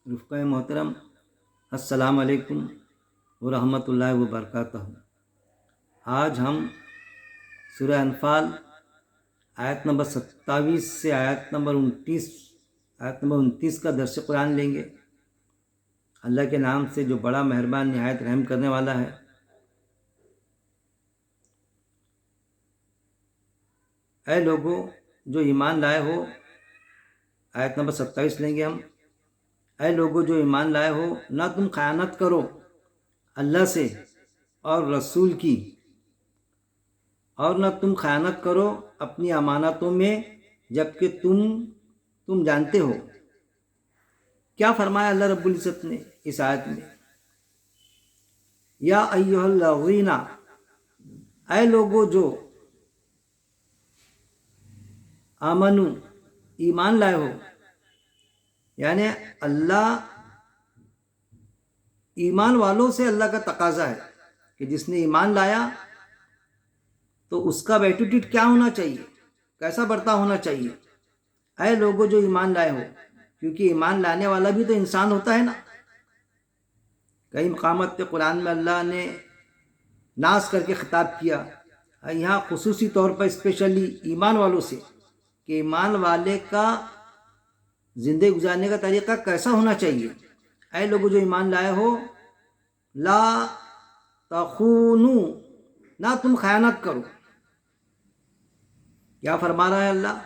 رفقۂ محترم، السلام علیکم ورحمۃ اللہ وبرکاتہ۔ آج ہم سورہ انفال آیت نمبر 27 سے آیت نمبر 29 کا درس قرآن لیں گے۔ اللہ کے نام سے جو بڑا مہربان نہایت رحم کرنے والا ہے۔ اے لوگو جو ایمان لائے ہو، آیت نمبر 27 لیں گے ہم۔ اے لوگو جو ایمان لائے ہو، نہ تم خیانت کرو اللہ سے اور رسول کی، اور نہ تم خیانت کرو اپنی امانتوں میں جبکہ تم جانتے ہو۔ کیا فرمایا اللہ رب العزت نے اس آیت میں؟ یا ایھا الذین، اے لوگو جو آمنو، ایمان لائے ہو، یعنی اللہ ایمان والوں سے اللہ کا تقاضا ہے کہ جس نے ایمان لایا تو اس کا ایٹیٹیوڈ کیا ہونا چاہیے، کیسا برتاؤ ہونا چاہیے۔ اے لوگوں جو ایمان لائے ہو، کیونکہ ایمان لانے والا بھی تو انسان ہوتا ہے نا۔ کئی مقامات پہ قرآن میں اللہ نے ناس کر کے خطاب کیا، یہاں خصوصی طور پر اسپیشلی ایمان والوں سے، کہ ایمان والے کا زندگی گزارنے کا طریقہ کیسا ہونا چاہیے۔ اے لوگوں جو ایمان لائے ہو، لا تخونو، نہ تم خیانت کرو۔ کیا فرما رہا ہے اللہ؟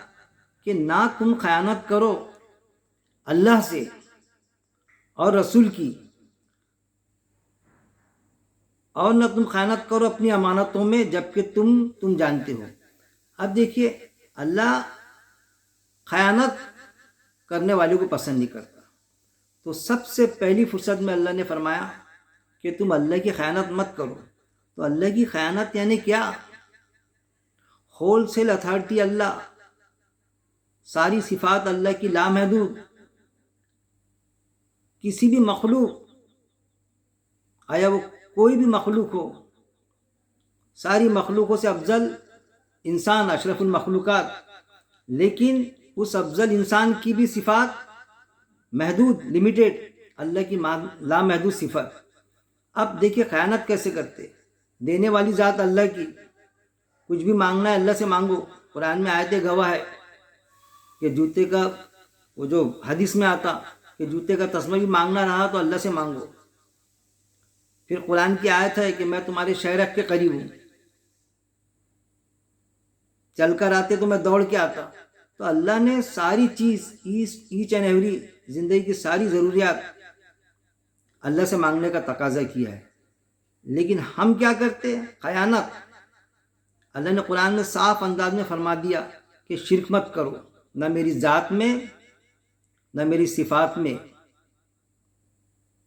کہ نہ تم خیانت کرو اللہ سے اور رسول کی، اور نہ تم خیانت کرو اپنی امانتوں میں جبکہ تم جانتے ہو۔ اب دیکھیے، اللہ خیانت کرنے والے کو پسند نہیں کرتا، تو سب سے پہلی فرصت میں اللہ نے فرمایا کہ تم اللہ کی خیانت مت کرو۔ تو اللہ کی خیانت یعنی کیا؟ ہول سیل اتھارٹی اللہ، ساری صفات اللہ کی لامحدود، کسی بھی مخلوق، آیا وہ کوئی بھی مخلوق ہو، ساری مخلوقوں سے افضل انسان، اشرف المخلوقات، لیکن اس افضل انسان کی بھی صفات محدود، لمیٹیڈ، اللہ کی لامحدود صفت۔ اب دیکھیے خیانت کیسے کرتے؟ دینے والی ذات اللہ کی، کچھ بھی مانگنا ہے اللہ سے مانگو۔ قرآن میں آیت گواہ ہے کہ جوتے کا، وہ جو حدیث میں آتا کہ جوتے کا تسمہ بھی مانگنا رہا تو اللہ سے مانگو۔ پھر قرآن کی آیت ہے کہ میں تمہارے شہرک کے قریب ہوں، چل کر آتے تو میں دوڑ کے آتا۔ تو اللہ نے ساری چیز، ایچ اینڈ ایوری، زندگی کی ساری ضروریات اللہ سے مانگنے کا تقاضا کیا ہے، لیکن ہم کیا کرتے ہیں؟ خیانت۔ اللہ نے قرآن میں صاف انداز میں فرما دیا کہ شرک مت کرو، نہ میری ذات میں نہ میری صفات میں۔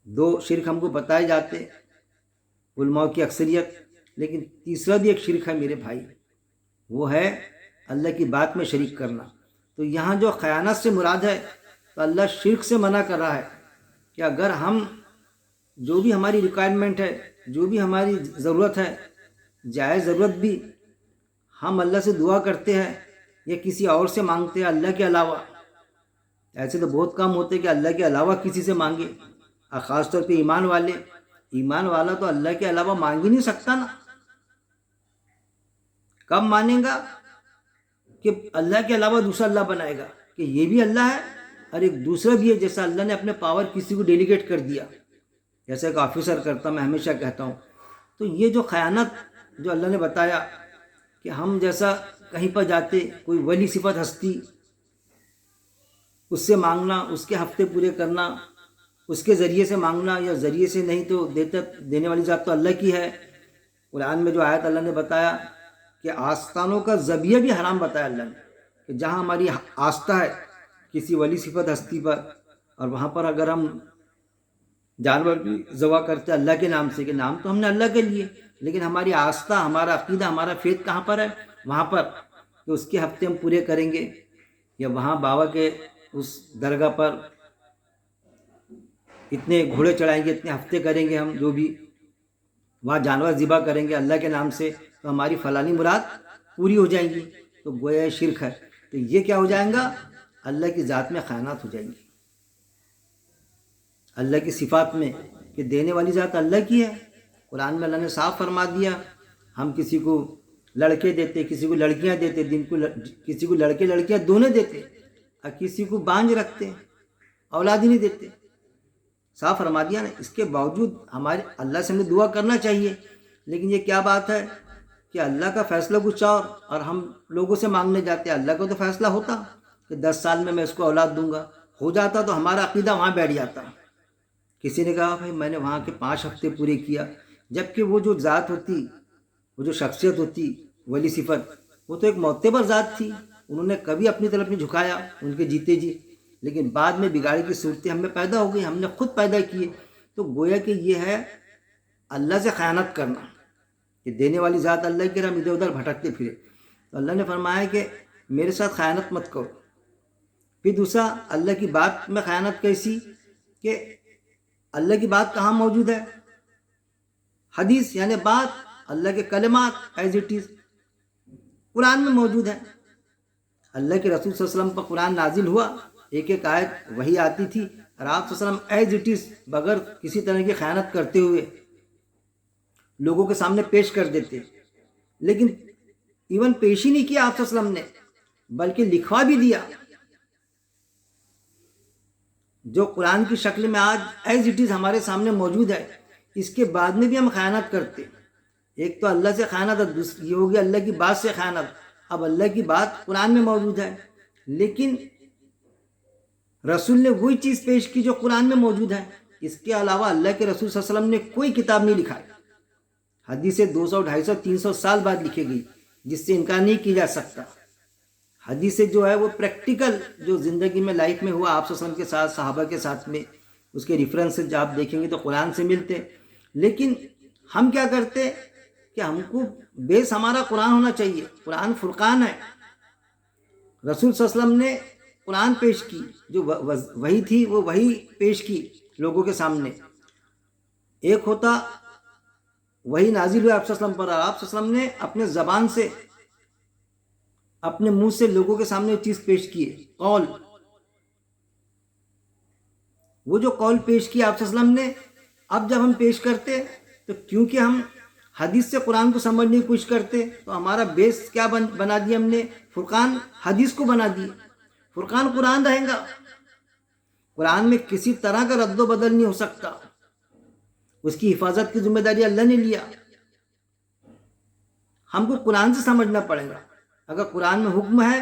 دو شرک ہم کو بتائے جاتے علماء کی اکثریت، لیکن تیسرا بھی ایک شرک ہے میرے بھائی، وہ ہے اللہ کی بات میں شریک کرنا۔ تو یہاں جو خیانت سے مراد ہے، تو اللہ شرک سے منع کر رہا ہے کہ اگر ہم جو بھی ہماری ریکوائرمنٹ ہے، جو بھی ہماری ضرورت ہے، جائز ضرورت بھی، ہم اللہ سے دعا کرتے ہیں یا کسی اور سے مانگتے ہیں اللہ کے علاوہ۔ ایسے تو بہت کام ہوتے کہ اللہ کے علاوہ کسی سے مانگے، اور خاص طور پہ ایمان والے۔ ایمان والا تو اللہ کے علاوہ مانگ ہی نہیں سکتا نا۔ کب مانیں گا؟ کہ اللہ کے علاوہ دوسرا اللہ بنائے گا کہ یہ بھی اللہ ہے اور ایک دوسرا بھی ہے، جیسا اللہ نے اپنے پاور کسی کو ڈیلیگیٹ کر دیا، جیسا ایک آفیسر کرتا، میں ہمیشہ کہتا ہوں۔ تو یہ جو خیانت جو اللہ نے بتایا کہ ہم جیسا کہیں پر جاتے، کوئی ولی صفت ہستی، اس سے مانگنا، اس کے ہفتے پورے کرنا، اس کے ذریعے سے مانگنا، یا ذریعے سے نہیں تو دینے والی ذات تو اللہ کی ہے۔ قرآن میں جو آیت اللہ نے بتایا کہ آستانوں کا ذبیحہ بھی حرام بتایا اللہ نے، کہ جہاں ہماری آستہ ہے کسی ولی صفت ہستی پر، اور وہاں پر اگر ہم جانور بھی ذبح کرتے اللہ کے نام سے، کہ نام تو ہم نے اللہ کے لیے، لیکن ہماری آستہ، ہمارا عقیدہ، ہمارا فیتھ کہاں پر ہے؟ وہاں پر، کہ اس کے ہفتے ہم پورے کریں گے، یا وہاں بابا کے اس درگاہ پر اتنے گھوڑے چڑھائیں گے، اتنے ہفتے کریں گے ہم، جو بھی وہاں جانور ذبح کریں گے اللہ کے نام سے، تو ہماری فلانی مراد پوری ہو جائیں گی۔ تو گویا یہ شرک ہے۔ تو یہ کیا ہو جائیں گا؟ اللہ کی ذات میں خیانت ہو جائیں گی۔ اللہ کی صفات میں کہ دینے والی ذات اللہ کی ہے۔ قرآن میں اللہ نے صاف فرما دیا، ہم کسی کو لڑکے دیتے، کسی کو لڑکیاں دیتے، کسی کو لڑکے لڑکیاں دونوں دیتے، اور کسی کو بانجھ رکھتے، اولاد ہی نہیں دیتے، صاف فرما دیا نا۔ اس کے باوجود ہمارے اللہ سے ہمیں دعا کرنا چاہیے، لیکن یہ کیا بات ہے کہ اللہ کا فیصلہ کچھ اور ہم لوگوں سے مانگنے جاتے ہیں۔ اللہ کا تو فیصلہ ہوتا کہ 10 سال میں اس کو اولاد دوں گا، ہو جاتا تو ہمارا عقیدہ وہاں بیٹھ جاتا۔ کسی نے کہا بھائی میں نے وہاں کے 5 ہفتے پورے کیا، جبکہ وہ جو ذات ہوتی، وہ جو شخصیت ہوتی، ولی صفت، وہ تو ایک معتبر ذات تھی، انہوں نے کبھی اپنی طرف نہیں جھکایا ان کے جیتے جی، لیکن بعد میں بگاڑی کی صورتیں ہم میں پیدا ہو گئی، ہم نے خود پیدا کیے۔ تو گویا کہ یہ ہے اللہ سے خیانت کرنا، کہ دینے والی ذات اللہ کی، ہم ادھر ادھر بھٹکتے پھرے۔ تو اللہ نے فرمایا کہ میرے ساتھ خیانت مت کرو۔ پھر دوسرا، اللہ کی بات میں خیانت کیسی کہ اللہ کی بات کہاں موجود ہے؟ حدیث یعنی بات، اللہ کے کلمات ایز اٹ از قرآن میں موجود ہے۔ اللہ کے رسول صلی اللہ علیہ وسلم پر قرآن نازل ہوا، ایک ایک آیت وہی آتی تھی، اور آپ صلی اللہ علیہ وسلم ایز اٹ از بغیر کسی طرح کی خیانت کرتے ہوئے لوگوں کے سامنے پیش کر دیتے۔ لیکن ایون پیش ہی نہیں کیا آپ صلی اللہ علیہ وسلم نے، بلکہ لکھوا بھی دیا، جو قرآن کی شکل میں آج ایز اٹ از ہمارے سامنے موجود ہے۔ اس کے بعد میں بھی ہم خیانت کرتے، ایک تو اللہ سے خیانت، یہ ہوگی اللہ کی بات سے خیانت۔ اب اللہ کی بات قرآن میں موجود ہے، لیکن رسول نے وہی چیز پیش کی جو قرآن میں موجود ہے۔ اس کے علاوہ اللہ کے رسول صلی اللہ علیہ وسلم نے کوئی کتاب نہیں لکھا ہے۔ حدیثیں 200، 250، 300 سال بعد لکھی گئی، جس سے انکار نہیں کیا جا سکتا۔ حدیثیں جو ہے وہ پریکٹیکل جو زندگی میں لائف میں ہوا آپ صلی اللہ علیہ وسلم کے ساتھ، صحابہ کے ساتھ میں، اس کے ریفرنسز آپ دیکھیں گے تو قرآن سے ملتے۔ لیکن ہم کیا کرتے کہ ہم کو بیس ہمارا قرآن ہونا چاہیے، قرآن فرقان ہے۔ رسول صلی اللہ علیہ وسلم نے قرآن پیش کی، جو وہی تھی وہ وہی پیش کی لوگوں کے سامنے۔ ایک ہوتا وہی نازل ہوئے آپ صلی اللہ علیہ وسلم پر، اور آپ صلی اللہ علیہ وسلم نے اپنے زبان سے، اپنے منہ سے لوگوں کے سامنے چیز پیش کی ہے، قول۔ وہ جو قول پیش کیا آپ صلی اللہ علیہ وسلم نے، اب جب ہم پیش کرتے تو کیونکہ ہم حدیث سے قرآن کو سمجھنے کی کوشش کرتے، تو ہمارا بیس کیا بنا دیا ہم نے؟ فرقان حدیث کو بنا دی۔ فرقان قرآن رہے گا، قرآن میں کسی طرح کا رد و بدل نہیں ہو سکتا، اس کی حفاظت کی ذمہ داری اللہ نے لیا۔ ہم کو قرآن سے سمجھنا پڑے گا۔ اگر قرآن میں حکم ہے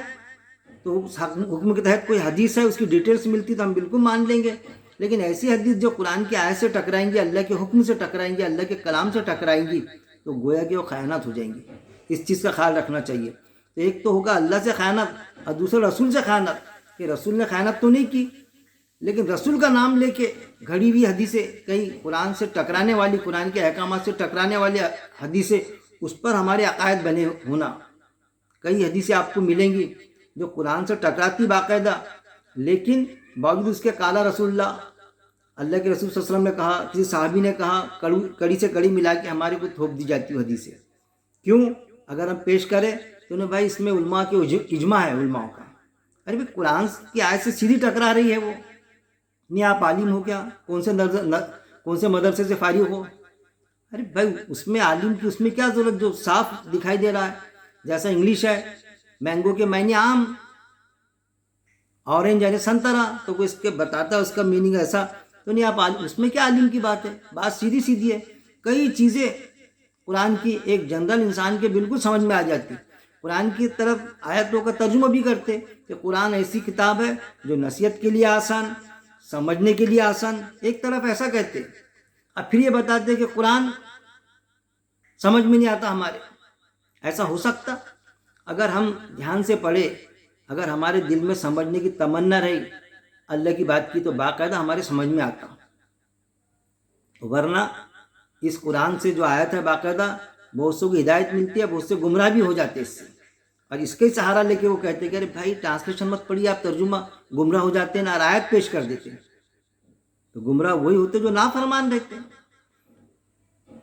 تو حکم کے تحت کوئی حدیث ہے، اس کی ڈیٹیلز ملتی تو ہم بالکل مان لیں گے، لیکن ایسی حدیث جو قرآن کی آیت سے ٹکرائیں گی، اللہ کے حکم سے ٹکرائیں گی، اللہ کے کلام سے ٹکرائیں گی، تو گویا کہ وہ خیانت ہو جائیں گی۔ اس چیز کا خیال رکھنا چاہیے۔ تو ایک تو ہوگا اللہ سے خیانت، اور دوسرا رسول سے خیانت، کہ رسول نے خیانت تو نہیں کی، لیکن رسول کا نام لے کے گھڑی ہوئی حدیثیں، کہیں قرآن سے ٹکرانے والی، قرآن کے احکامات سے ٹکرانے والی حدیثیں، اس پر ہمارے عقائد بنے ہونا۔ کئی حدیثیں آپ کو ملیں گی جو قرآن سے ٹکراتی باقاعدہ، لیکن باوجود اس کے قال رسول اللہ کے رسول صلی اللہ علیہ وسلم نے کہا، کسی صحابی نے کہا، کڑی سے کڑی ملا کے ہمارے کو تھوپ دی جاتی ہے حدیثیں۔ کیوں؟ اگر ہم پیش کریں تو انہیں بھائی اس میں علماء کے اجماع ہے، علماء کا۔ ارے بھائی قرآن کی آیت سے سیدھی ٹکرا رہی ہے وہ، نہیں آپ عالم ہو کیا؟ کون سے مدرسے سے فارغ ہو؟ ارے بھائی اس میں عالم کی اس میں کیا ضرورت، جو صاف دکھائی دے رہا ہے۔ جیسا انگلش ہے، مینگو کے معنی آم، اورنج یعنی سنترا، تو کوئی اس کے بتاتا ہے اس کا میننگ ایسا، تو نہیں آپ عالم، اس میں کیا عالم کی بات ہے؟ بات سیدھی سیدھی ہے۔ کئی چیزیں قرآن کی ایک جنرل انسان کے بالکل سمجھ میں آ جاتی۔ قرآن کی طرف آیتوں کا ترجمہ بھی کرتے کہ قرآن ایسی کتاب ہے جو نصیحت کے لیے آسان، سمجھنے کے لیے آسان، ایک طرف ایسا کہتے، اب پھر یہ بتاتے کہ قرآن سمجھ میں نہیں آتا ہمارے۔ ایسا ہو سکتا؟ اگر ہم دھیان سے پڑھے، اگر ہمارے دل میں سمجھنے کی تمنا رہی اللہ کی بات کی، تو باقاعدہ ہمارے سمجھ میں آتا۔ ورنہ اس قرآن سے جو آیت ہے باقاعدہ بہت سو کی ہدایت ملتی ہے، بہت سے گمراہ بھی ہو جاتے اس سے، اور اس کے سہارا لے کے وہ کہتے کہ ارے بھائی ٹرانسلیشن مت پڑھیے آپ، ترجمہ، گمراہ ہو جاتے ہیں نا، آیت پیش کر دیتے ہیں۔ تو گمراہ وہی ہوتے جو نافرمان رہتے ہیں۔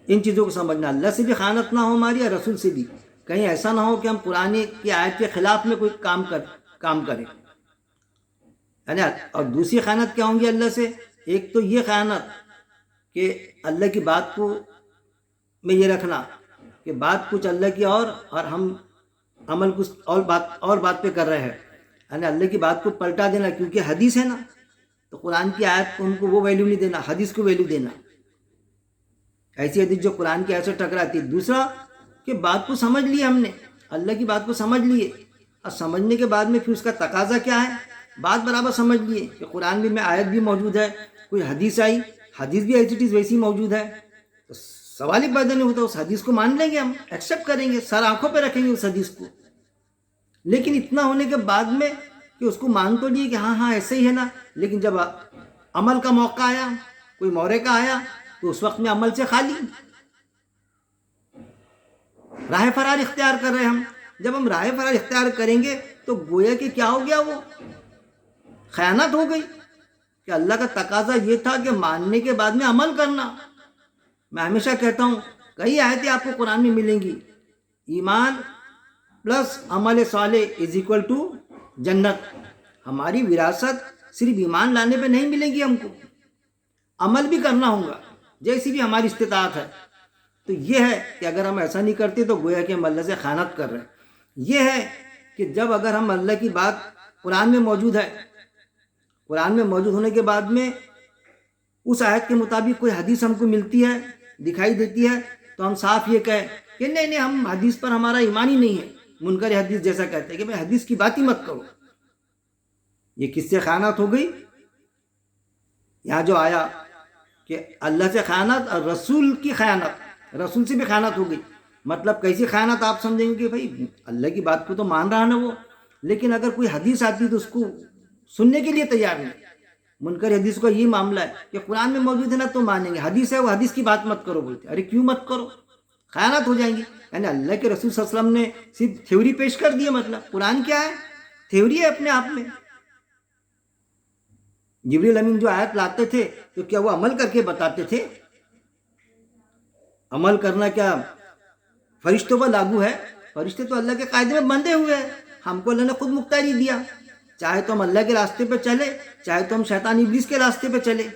ان چیزوں کو سمجھنا، اللہ سے بھی خیانت نہ ہو ہماری، اور رسول سے بھی، کہیں ایسا نہ ہو کہ ہم قرآن کی آیت کے خلاف میں کوئی کام کریں۔ یعنی اور دوسری خیانت کیا ہوں گی اللہ سے؟ ایک تو یہ خیانت کہ اللہ کی بات کو میں یہ رکھنا کہ بات کچھ اللہ کی اور ہم عمل کچھ اور بات پہ کر رہے ہیں، یعنی اللہ کی بات کو پلٹا دینا، کیونکہ حدیث ہے نا، تو قرآن کی آیت کو ان کو وہ ویلیو نہیں دینا، حدیث کو ویلیو دینا، ایسی حدیث جو قرآن کی آیت سے ٹکراتی ہے۔ دوسرا کہ بات کو سمجھ لیے ہم نے، اللہ کی بات کو سمجھ لیے، اور سمجھنے کے بعد میں پھر اس کا تقاضا کیا ہے، بات برابر سمجھ لیے کہ قرآن میں آیت بھی موجود ہے، کوئی حدیث آئی، حدیث بھی ایز اٹ از ویسی موجود ہے، تو سوال ہی پیدا نہیں ہوتا، اس حدیث کو مان لیں گے، ہم ایکسیپٹ کریں گے، سر آنکھوں پہ رکھیں گے اس حدیث کو۔ لیکن اتنا ہونے کے بعد میں کہ اس کو مان تو لیے کہ ہاں ایسے ہی ہے نا، لیکن جب عمل کا موقع آیا، کوئی موقع آیا، تو اس وقت میں عمل سے خالی، راہ فرار اختیار کر رہے ہیں ہم۔ جب ہم راہ فرار اختیار کریں گے تو گویا کہ کیا ہو گیا، وہ خیانت ہو گئی، کہ اللہ کا تقاضا یہ تھا کہ ماننے کے بعد میں عمل کرنا۔ میں ہمیشہ کہتا ہوں، کئی آیتیں آپ کو قرآن میں ملیں گی، ایمان پلس عمل صالح از اکول ٹو جنت۔ ہماری وراثت صرف ایمان لانے پہ نہیں ملے گی، ہم کو عمل بھی کرنا ہوگا، جیسی بھی ہماری استطاعت ہے۔ تو یہ ہے کہ اگر ہم ایسا نہیں کرتے تو گویا کہ ہم اللہ سے خیانت کر رہے ہیں۔ یہ ہے کہ جب اگر ہم اللہ کی بات قرآن میں موجود ہے، قرآن میں موجود ہونے کے بعد میں اس آیت کے مطابق کوئی حدیث ہم کو ملتی ہے، دکھائی دیتی ہے، تو ہم صاف یہ کہیں کہ نہیں ہم حدیث پر ہمارا ایمان ہی نہیں ہے، منکر حدیث جیسا کہتے ہیں کہ بھائی حدیث کی بات ہی مت کرو۔ یہ کس سے خیانت ہو گئی؟ یہاں جو آیا کہ اللہ سے خیانت اور رسول کی خیانت، رسول سے بھی خیانت ہو گئی۔ مطلب کیسی خیانت آپ سمجھیں گے کہ بھائی اللہ کی بات کو تو مان رہا نا وہ، لیکن اگر کوئی حدیث آتی تو اس کو سننے کے لیے تیار نہیں۔ منکر حدیث کا یہ معاملہ ہے کہ قرآن میں موجود ہے نا تو مانیں گے، حدیث ہے وہ حدیث کی بات مت کرو، بولتے ارے کیوں مت کرو، خیانت ہو جائیں گی۔ یعنی اللہ کے رسول صلی اللہ علیہ وسلم نے صرف تھیوری پیش کر دی ہے، مطلب قرآن کیا ہے، تھیوری ہے اپنے آپ میں۔ جبریل امین جو آیت لاتے تھے تو کیا وہ عمل کر کے بتاتے تھے؟ عمل کرنا کیا فرشتوں پر لاگو ہے؟ فرشتے تو اللہ کے قاعدے میں بندھے ہوئے ہیں، ہم کو اللہ نے خود مختاری دیا، چاہے تو ہم اللہ کے راستے پہ چلے، چاہے تو ہم شیطان ابلیس کے راستے پہ چلے،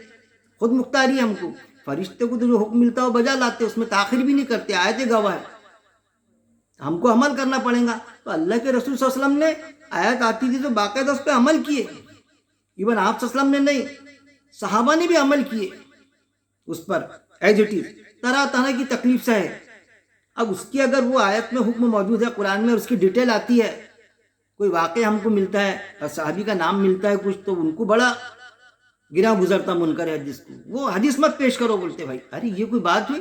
خود مختاری ہے ہم کو۔ فرشتے کو تو جو حکم ملتا ہے وہ بجا لاتے، اس میں تاخیر بھی نہیں کرتے، آیت گواہ ہے، ہم کو عمل کرنا پڑے گا۔ تو اللہ کے رسول صلی اللہ علیہ وسلم نے آیت آتی تھی تو باقاعدہ اس پہ عمل کیے، ایون آپ صلی اللہ علیہ وسلم نے نہیں، صحابہ نے بھی عمل کیے اس پر، ایز اٹ از، طرح طرح کی تکلیف سے ہے۔ اب اس کی اگر وہ آیت میں حکم موجود ہے قرآن میں، اور اس کی ڈیٹیل آتی ہے، کوئی واقعہ ہم کو ملتا ہے اور صحابی کا نام ملتا ہے کچھ، تو ان کو بڑا گرا گزرتا منکر حدیث کو، وہ حدیث مت پیش کرو، بولتے بھائی ارے یہ کوئی بات ہوئی؟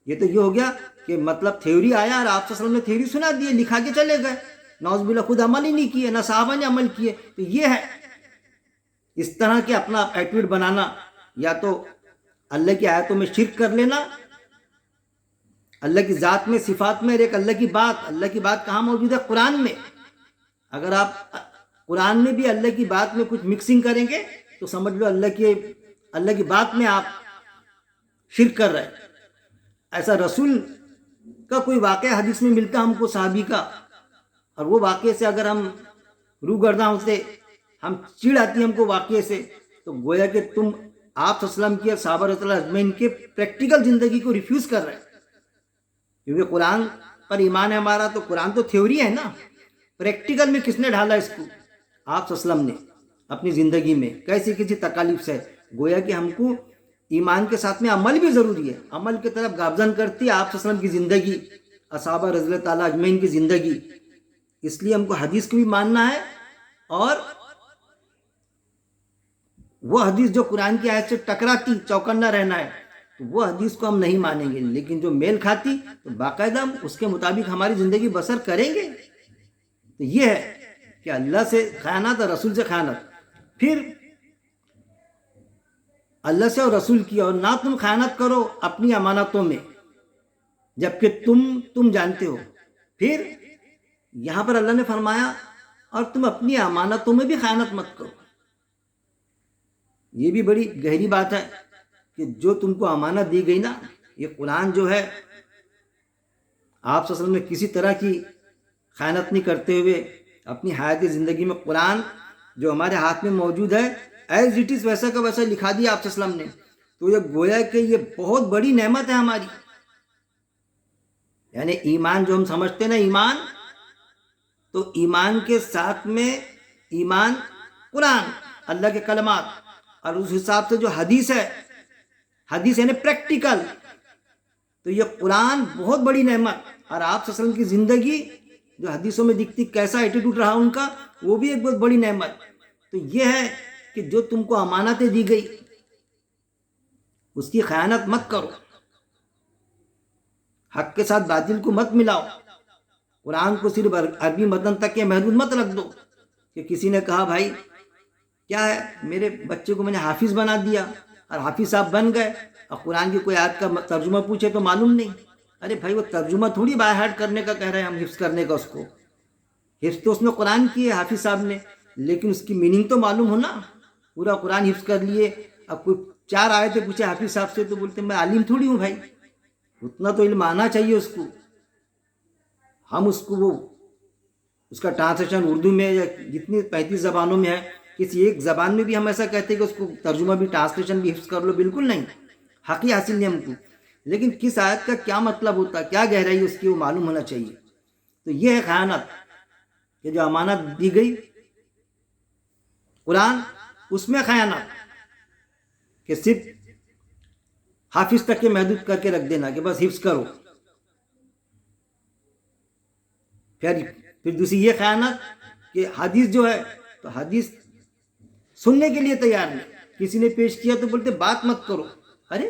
یہ تو یہ ہو گیا کہ مطلب تھیوری آیا اور آپ صلی اللہ علیہ وسلم نے تھیوری سنا دی، لکھا کے چلے گئے، نعوذ باللہ خود عمل ہی نہیں کیے، نہ صحابہ نے عمل کیے۔ تو یہ ہے اس طرح کے اپنا ایٹیٹیوڈ بنانا، یا تو اللہ کی آیتوں میں شرک کر لینا، اللہ کی ذات میں، صفات میں، ایک اللہ کی بات کہاں موجود ہے؟ قرآن میں۔ اگر آپ قرآن میں بھی اللہ کی بات میں کچھ مکسنگ کریں گے تو سمجھ لو اللہ کی بات میں آپ شرک کر رہے ہیں۔ ایسا رسول کا کوئی واقعہ حدیث میں ملتا ہم کو، صحابی کا، اور وہ واقعے سے اگر ہم روگرداں ہوتے، ہم چڑ آتی ہم کو واقعے سے، تو گویا کہ تم آپ صلی اللہ علیہ وسلم کی اور صحابہ رضی اللہ اجمعین کے پریکٹیکل زندگی کو ریفیوز کر رہے ہیں۔ کیونکہ قرآن پر ایمان ہے ہمارا، تو قرآن تو تھیوری ہے نا، پریکٹیکل میں کس نے ڈھالا اس کو؟ آپ صلی اللہ علیہ وسلم نے اپنی زندگی میں کسی تکالیف سے۔ گویا کہ ہم کو ایمان کے ساتھ میں عمل بھی ضروری ہے، عمل کی طرف گامزن کرتی ہے آپ صلی اللہ علیہ وسلم کی زندگی، اصحابہ رضی اللہ تعالیٰ اجمعین کی زندگی۔ اس لیے ہم کو حدیث کو بھی ماننا ہے، اور وہ حدیث جو قرآن کی آیت سے ٹکراتی، چوکنا رہنا ہے، تو وہ حدیث کو ہم نہیں مانیں گے، لیکن جو میل کھاتی تو باقاعدہ ہم اس کے مطابق ہماری زندگی بسر کریں گے۔ تو یہ ہے کہ اللہ سے خیانت اور رسول سے خیانت۔ پھر اللہ سے اور رسول کی، اور نہ تم خیانت کرو اپنی امانتوں میں جبکہ تم جانتے ہو۔ پھر یہاں پر اللہ نے فرمایا اور تم اپنی امانتوں میں بھی خیانت مت کرو۔ یہ بھی بڑی گہری بات ہے کہ جو تم کو امانت دی گئی نا، یہ قرآن جو ہے آپ صلی اللہ علیہ وسلم نے کسی طرح کی خیانت نہیں کرتے ہوئے اپنی حیاتی زندگی میں، قرآن جو ہمارے ہاتھ میں موجود ہے ایز اٹ از ویسا کا ویسا لکھا دیا آپ صلی اللہ علیہ وسلم نے. تو یہ گویا کہ یہ بہت بڑی نعمت ہے ہماری. یعنی ایمان جو ہم سمجھتے ہیں نا ایمان، تو ایمان کے ساتھ میں ایمان قرآن اللہ کے کلمات، اور اس حساب سے جو حدیث ہے، حدیث یعنی پریکٹیکل، تو یہ قرآن بہت بڑی نعمت. اور آپ صلی اللہ علیہ وسلم کی زندگی جو حدیثوں میں دکھتی کیسا ایٹیٹیوڈ رہا ان کا، وہ بھی ایک بہت بڑی نعمت. تو یہ ہے کہ جو تم کو امانتیں دی گئی اس کی خیانت مت کرو، حق کے ساتھ باطل کو مت ملاؤ. قرآن کو صرف عربی متن تک کے محدود مت رکھ دو کہ کسی نے کہا بھائی کیا ہے میرے بچے کو میں نے حافظ بنا دیا اور حافظ صاحب بن گئے، اور قرآن کی کوئی آیت کا ترجمہ پوچھے تو معلوم نہیں. ارے بھائی وہ ترجمہ تھوڑی بائی ہارٹ کرنے کا کہہ رہے ہیں ہم، حفظ کرنے کا. اس کو حفظ تو اس نے قرآن کی ہے حافظ صاحب نے، لیکن اس کی میننگ تو معلوم ہونا. پورا قرآن حفظ کر لیے، اب کوئی 4 آیتیں پوچھے حافظ صاحب سے تو بولتے میں عالم تھوڑی ہوں بھائی. اتنا تو علم آنا چاہیے اس کو. ہم اس کو وہ اس کا ٹرانسلیشن اردو میں یا جتنی 35 زبانوں میں ہے، کسی ایک زبان میں بھی ہم ایسا کہتے ہیں کہ اس کو ترجمہ بھی ٹرانسلیشن بھی حفظ کر لو، بالکل نہیں. حق ہی حاصل نہیں ہم کو، لیکن کس آیت کا کیا مطلب ہوتا ہے، کیا گہرائی اس کی، وہ معلوم ہونا چاہیے. تو یہ ہے خیانت کہ جو امانت دی گئی قرآن، اس میں خیانت کہ صرف حافظ تک کے محدود کر کے رکھ دینا کہ بس حفظ کرو. پھر دوسری یہ خیانت کہ حدیث جو ہے تو حدیث سننے کے لیے تیار نہیں. کسی نے پیش کیا تو بولتے بات مت کرو. ارے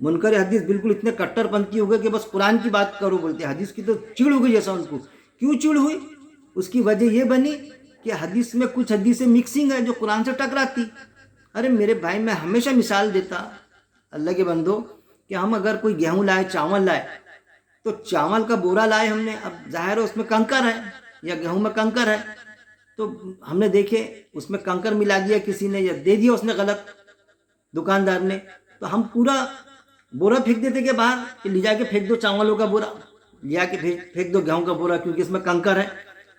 منکر حدیث بالکل اتنے کٹر پنتھی ہو گئے کہ بس قرآن کی بات کرو بولتے. حدیث کی تو چڑ ہو گئی جیسا ان کو. کیوں چڑ ہوئی؟ اس کی وجہ یہ بنی کہ حدیث میں کچھ حدیثیں مکسنگ ہے جو قرآن سے ٹکراتی. ارے میرے بھائی میں ہمیشہ مثال دیتا اللہ کے بندو کہ ہم اگر کوئی گیہوں لائے، چاول لائے، تو چاول کا بورا لائے ہم نے، اب ظاہر ہے اس میں کنکر ہے یا گیہوں میں کنکر ہے، تو ہم نے دیکھے اس میں کنکر ملا دیا کسی نے یا دے دیا اس نے غلط دکاندار نے، تو ہم پورا بورا پھینک دیتے کہ باہر کہ لے جا کے پھینک دو چاولوں کا بورا، لے جا کے پھینک دو گیہوں کا بورا کیونکہ اس میں کنکر ہے.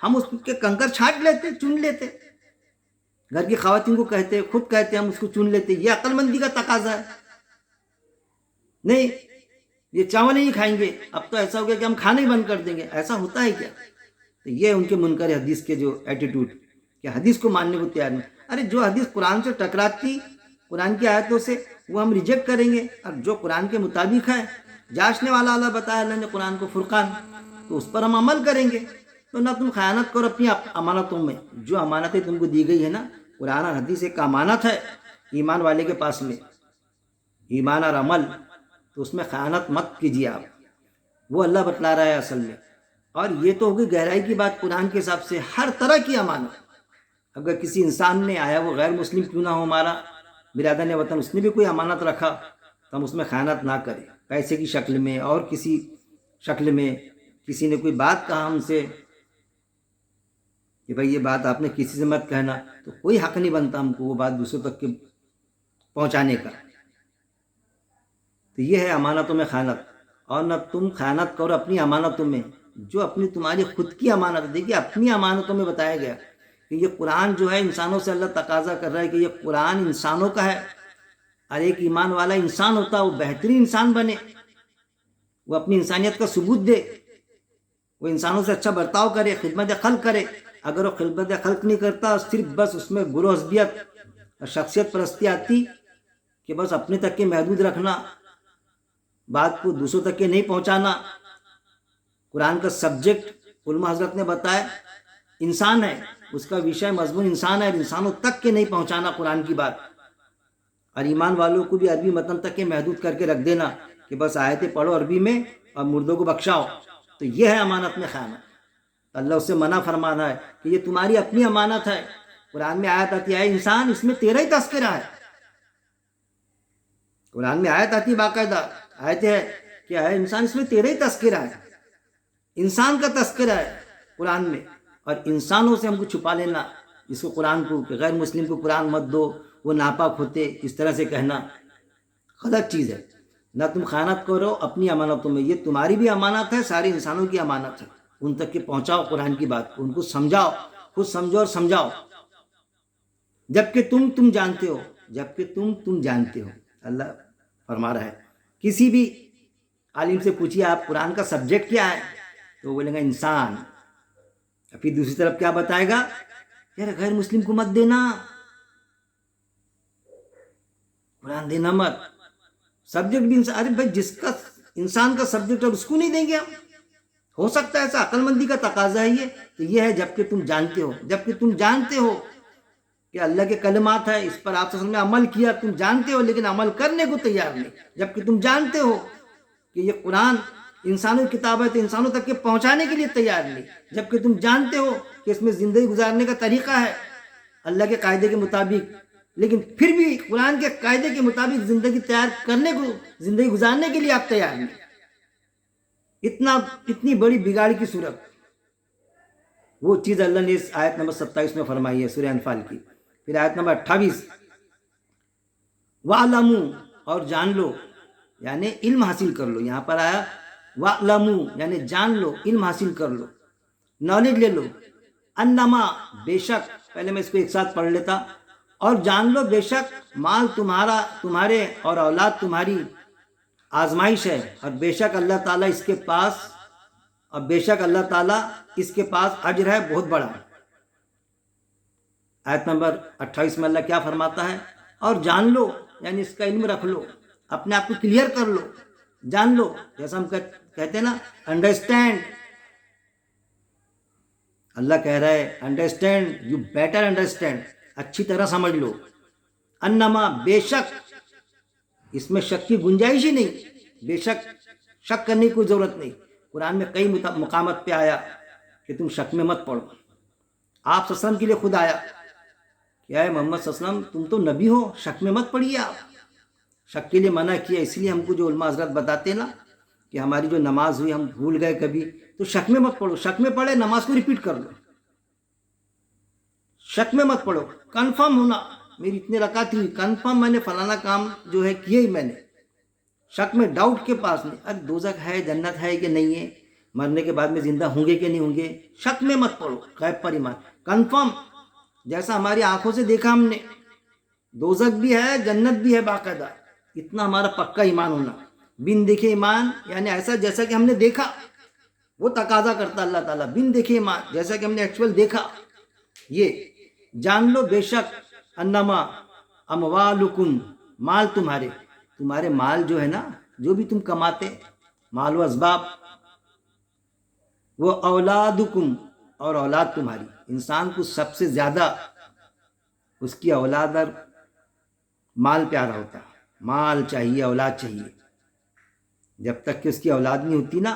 ہم اس کے کنکر چھانٹ لیتے، چن لیتے. گھر کی خواتین کو کہتے، خود کہتے ہم اس کو چن لیتے. یہ عقل مندی کا تقاضا ہے. نہیں یہ چاول نہیں کھائیں گے، اب تو ایسا ہو گیا کہ ہم کھانا ہی بند کر دیں گے. ایسا ہوتا ہے کیا؟ تو یہ ان کے منکر حدیث کے جو ایٹیٹیوڈ کہ حدیث کو ماننے کو تیار نہیں. ارے جو حدیث قرآن سے ٹکراتی، قرآن کی آیتوں سے، وہ ہم ریجیکٹ کریں گے. اب جو قرآن کے مطابق ہے، جانچنے والا اللہ بتایا اللہ نے قرآن کو فرقان، تو اس پر ہم عمل کریں گے. تو نہ تم خیانت کرو اپنی امانتوں میں. جو امانتیں تم کو دی گئی ہے نا، قرآن اور حدیث ایک امانت ہے ایمان والے کے پاس میں، ایمان اور عمل، تو اس میں خیانت مت کیجیے آپ. وہ اللہ بتلا رہا ہے اصل میں. اور یہ تو ہوگی گہرائی کی بات قرآن کے حساب سے. ہر طرح کی امانت، اگر کسی انسان نے آیا وہ غیر مسلم کیوں نہ ہو، ہمارا برادر وطن، اس نے بھی کوئی امانت رکھا تو ہم اس میں خیانت نہ کریں. پیسے کی شکل میں اور کسی شکل میں کسی نے کوئی بات کہا ہم سے کہ بھائی یہ بات آپ نے کسی سے مت کہنا، تو کوئی حق نہیں بنتا ہم کو وہ بات دوسروں تک کے پہنچانے کا. تو یہ ہے امانتوں میں خیانت. اور نہ تم خیانت کرو اپنی امانتوں میں، جو اپنی تمہاری خود کی امانت. دیکھیے اپنی امانتوں میں بتایا گیا کہ یہ قرآن جو ہے انسانوں سے اللہ تقاضا کر رہا ہے کہ یہ قرآن انسانوں کا ہے، اور ایک ایمان والا انسان ہوتا ہے وہ بہترین انسان بنے، وہ اپنی انسانیت کا ثبوت دے، وہ انسانوں سے اچھا برتاؤ کرے، خدمت خلق کرے. اگر وہ خدمت خلق نہیں کرتا، صرف بس اس میں گروہ حسبیت اور شخصیت پرستی آتی کہ بس اپنے تک کے محدود رکھنا، بات کو دوسروں تک کے نہیں پہنچانا. قرآن کا سبجیکٹ علماء حضرت نے بتایا انسان ہے، اس کا وشے مضمون انسان ہے، اور انسانوں تک کے نہیں پہنچانا قرآن کی بات. اور ایمان والوں کو بھی عربی متن تک کے محدود کر کے رکھ دینا کہ بس آیتیں پڑھو عربی میں اور مردوں کو بخشاؤ. تو یہ ہے امانت میں خیانت. اللہ اس سے منع فرمانا ہے کہ یہ تمہاری اپنی امانت ہے. قرآن میں آیت آتی ہے انسان، اس میں تیرا ہی تذکرہ ہے. قرآن میں آیت آتی باقاعدہ آیت ہے کہ اے انسان اس میں تیرا ہی تذکرہ ہے، انسان کا تذکرہ ہے قرآن میں. اور انسانوں سے ہم کو چھپا لینا، جس کو قرآن کو کہ غیر مسلم کو قرآن مت دو، وہ ناپاک ہوتے، اس طرح سے کہنا غلط چیز ہے. نہ تم خیانت کرو اپنی امانتوں میں. یہ تمہاری بھی امانت ہے، سارے انسانوں کی امانت ہے. ان تک کے پہنچاؤ قرآن کی بات کو، ان کو سمجھاؤ، خود سمجھو اور سمجھاؤ. جبکہ تم جانتے ہو، جبکہ تم جانتے ہو. اللہ فرما رہا ہے. کسی بھی عالم سے پوچھیے آپ قرآن کا سبجیکٹ کیا ہے تو وہ بولیں گا انسان. پھر دوسری طرف کیا بتائے گا؟ یار غیر مسلم کو مت دینا، قرآن دینا مت. سبجیکٹ بھی انسان. ارے بھائی جس کا انسان کا سبجیکٹ اور اس کو نہیں دیں گے ہم؟ ہو سکتا ہے ایسا؟ عقل مندی کا تقاضا ہے یہ. تو یہ ہے جبکہ تم جانتے ہو. جبکہ تم جانتے ہو کہ اللہ کے کلمات ہے، اس پر آپ نے عمل کیا، تم جانتے ہو لیکن عمل کرنے کو تیار نہیں. جبکہ تم جانتے ہو کہ یہ قرآن انسانوں کی کتاب ہے تو انسانوں تک کے پہنچانے کے لیے تیار نہیں. جبکہ تم جانتے ہو کہ اس میں زندگی گزارنے کا طریقہ ہے اللہ کے قاعدے کے مطابق، لیکن پھر بھی قرآن کے قاعدے کے مطابق زندگی تیار کرنے کو، زندگی گزارنے کے لیے آپ تیار نہیں. اتنی بڑی بگاڑ کی صورت. وہ چیز اللہ نے اس آیت نمبر 27 میں فرمائی ہے سورہ انفال کی. پھر آیت نمبر 28 وَعْلَمُوا، اور جان لو، یعنی علم حاصل کر لو. یہاں پر آیا وَعْلَمُوا یعنی جان لو، علم حاصل کر لو، نالج لے لو. انما بے شک، پہلے میں اس کو ایک ساتھ پڑھ لیتا. اور جان لو بے شک مال تمہارے اور اولاد تمہاری آزمائش ہے، اور بے شک اللہ تعالیٰ اس کے پاس، اور بے شک اللہ تعالیٰ اس کے پاس اجر ہے بہت بڑا. آیت نمبر 28 میں اللہ کیا فرماتا ہے؟ اور جان لو یعنی اس کا علم رکھ لو، اپنے آپ کو کلیئر کر لو، جان لو. جیسا ہم کہتے ہیں نا انڈرسٹینڈ. اللہ کہہ رہا ہے انڈرسٹینڈ، یو بیٹر انڈرسٹینڈ، اچھی طرح سمجھ لو. انما بے شک، اس میں شک کی گنجائش ہی نہیں. بے شک، شک کرنے کی کوئی ضرورت نہیں. قرآن میں کئی مقامات پہ آیا کہ تم شک میں مت پڑو. آپ صلی اللہ علیہ وسلم کے لیے خود آیا کیا ہے محمد صلی اللہ علیہ وسلم تم تو نبی ہو، شک میں مت پڑیے. آپ شک کے لیے منع کیا. اس لیے ہم کو جو علماء حضرت بتاتے ہیں نا کہ ہماری جو نماز ہوئی ہم بھول گئے کبھی، تو شک میں مت پڑھو. شک میں پڑھے نماز کو ریپیٹ کر لو. شک میں مت پڑھو. کنفرم ہونا، میری اتنے رکعت ہوئی، کنفرم میں نے فلانا کام جو ہے کیا ہی میں نے. شک میں، ڈاؤٹ کے پاس نہیں. ارے دوزخ ہے، جنت ہے کہ نہیں ہے، مرنے کے بعد میں زندہ ہوں گے کہ نہیں ہوں گے، شک میں مت پڑھو. غیب پر ایمان. کنفرم، جیسا ہماری آنکھوں سے دیکھا ہم نے، دوزخ بھی ہے جنت بھی ہے باقاعدہ، اتنا ہمارا پکا ایمان ہونا. بن دیکھے ایمان یعنی ایسا جیسا کہ ہم نے دیکھا. وہ تقاضا کرتا اللہ تعالیٰ بن دیکھے ایمان، جیسا کہ ہم نے ایکچوئل دیکھا. یہ جان لو بے شک انما اموالکم، مال تمہارے مال جو ہے نا، جو بھی تم کماتے، مال و اسباب، وہ اولادکم، اور اولاد تمہاری. انسان کو سب سے زیادہ اس کی اولاد اور مال پیارا ہوتا ہے. مال چاہیے، اولاد چاہیے. جب تک کہ اس کی اولاد نہیں ہوتی نا